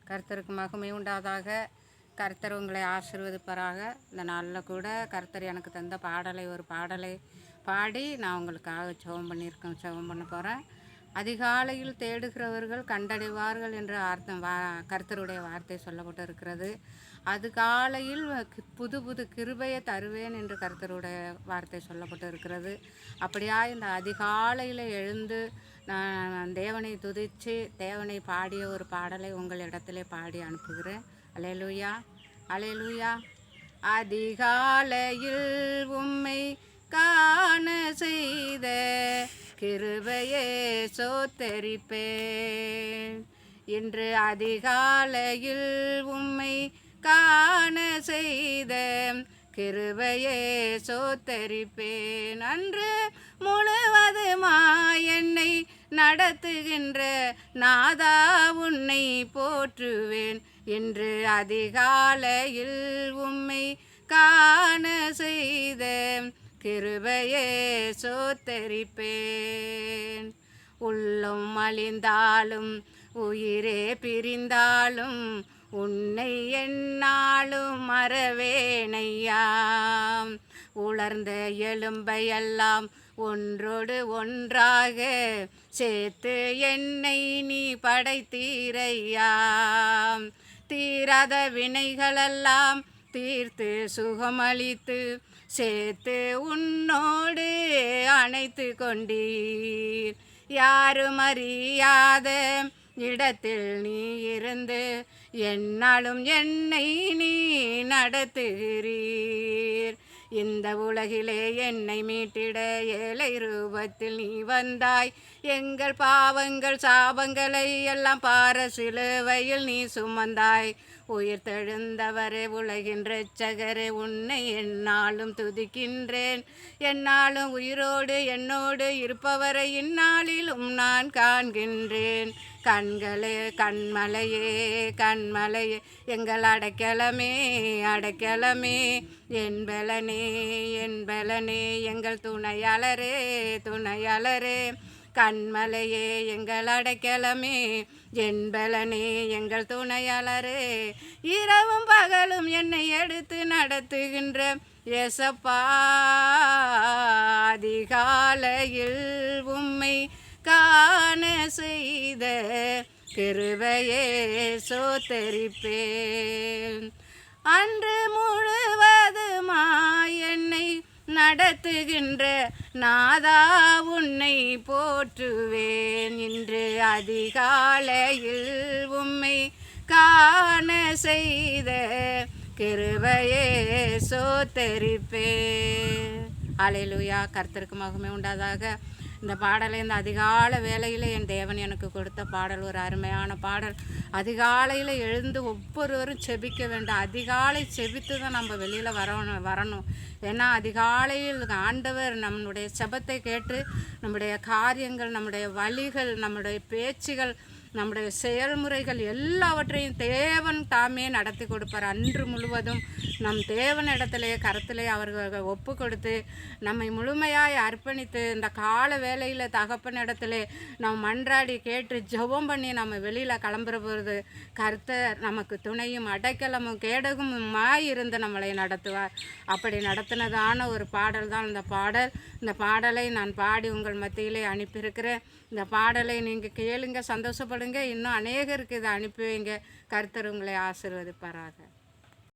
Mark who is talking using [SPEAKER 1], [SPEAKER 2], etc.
[SPEAKER 1] கர்த்தருக்கு மகிமை உண்டாதாக. கர்த்தர் உங்களை ஆசீர்வதிப்பாராக. இந்த நாளில் கூட கர்த்தர் எனக்கு தந்த ஒரு பாடலை பாடி நான் உங்களுக்காக ஜெபம் பண்ண போகிறேன். அதிகாலையில் தேடுகிறவர்கள் கண்டடைவார்கள் என்ற கர்த்தருடைய வார்த்தை சொல்லப்பட்டு இருக்கிறது. அதிகாலையில் புது புது கிருபையை தருவேன் என்று கர்த்தருடைய வார்த்தை சொல்லப்பட்டு இருக்கிறது. அப்படியா இந்த அதிகாலையில் எழுந்து நான் தேவனை துதித்து தேவனை பாடிய ஒரு பாடலை உங்கள் இடத்திலே பாடி அனுப்புகிறேன். அல்லேலூயா, அல்லேலூயா. அதிகாலையில் உம்மை காண செய்த கிருபையே சோத்தரிப்பேன். இன்று அதிகாலையில் உம்மை காண செய்த கிருபையே சோத்தரிப்பேன். அன்று முழுவதுமாய் என்னை நடத்துகின்ற நாதா உன்னை போற்றுவேன். இன்று அதிகாலையில் உம்மை காண செய்த கிருபையே சோத்தரிப்பேன். உள்ளம் அழிந்தாலும் உயிரே பிரிந்தாலும் உன்னை என்னாலும் மறவேனையாம். உலர்ந்த எலும்பையெல்லாம் ஒன்றோடு ஒன்றாக சேர்த்து என்னை நீ படைத்தீரையாம். தீராத வினைகளெல்லாம் தீர்த்து சுகமளித்து சேர்த்து உன்னோடு அணைத்து கொண்டீர். யாரும் அறியாத இடத்தில் நீ இருந்து என்னாலும் என்னை நீ நடத்துகிறீர். இந்த உலகிலே என்னை மீட்டிட ஏழை ரூபத்தில் நீ வந்தாய். எங்கள் பாவங்கள் சாபங்களை எல்லாம் பார சிலுவையில் நீ சுமந்தாய். உயிர் தெழுந்தவரே உலகின் இரட்சகரே உன்னை என்னாலும் துதிக்கின்றேன். என்னாலும் உயிரோடு என்னோடு இருப்பவரை இந்நாளிலும் நான் காண்கின்றேன். கண்களே கண்மலையே கண்மலையே எங்கள் அடைக்கலமே அடைக்கலமே, என் பலனே என் பலனே எங்கள் துணையாளரே துணையாளரே. கண்மலையே எங்கள் அடைக்கலமே, என் பலனே எங்கள் துணையாளரே. இரவும் பகலும் என்னை எடுத்து நடத்துகின்ற ஏசப்பா, அதிகாலையில் உம்மை காண செய்த கிருபையே சோத்தரிப்பேன். அன்று முழுவதுமாய் என்னை நடத்துகின்ற நாதா உன்னை போற்றுவேன். இன்று அதிகாலையில் உம்மை காண செய்த கிருபையே சோத்தரிப்பேன். அல்லேலூயா. கர்த்தருக்கு மகிமை உண்டாதாக. இந்த பாடலை இந்த அதிகாலை வேளையில் என் தேவன் எனக்கு கொடுத்த பாடல் ஒரு அருமையான பாடல். அதிகாலையில் எழுந்து ஒவ்வொருவரும் செபிக்க வேண்டும். அதிகாலை செபித்து தான் நம்ம வெளியில் வரணும். ஏன்னா அதிகாலையில் ஆண்டவர் நம்முடைய செபத்தை கேட்டு நம்முடைய காரியங்கள், நம்முடைய வழிகள், நம்முடைய பேச்சுகள், நம்முடைய செயல்முறைகள் எல்லாவற்றையும் தேவன் தாமே நடத்தி கொடுப்பார். அன்று முழுவதும் நம் தேவன் இடத்திலே கரத்திலே அவர்கள் ஒப்பு கொடுத்து நம்மை முழுமையாய் அர்ப்பணித்து இந்த கால வேளையில் தகப்பன் இடத்திலே நாம் மன்றாடி கேட்டு ஜெபம் பண்ணி நம்ம வெளியில் கிளம்புற போகிறது கர்த்தர் நமக்கு துணையும் அடைக்கலமும் கேடகமுமாய் இருந்து நம்மளை நடத்துவார். அப்படி நடத்தினதான ஒரு பாடல் தான் இந்த பாடல். இந்த பாடலை நான் பாடி உங்கள் மத்தியிலே அனுப்பியிருக்கிறேன். இந்த பாடலை நீங்கள் கேளுங்க, சந்தோஷப்படுங்க. இன்னும் அநேகருக்கு இதை அனுப்பி வைங்க. கர்த்தர் உங்களை ஆசீர்வதிப்பாராக.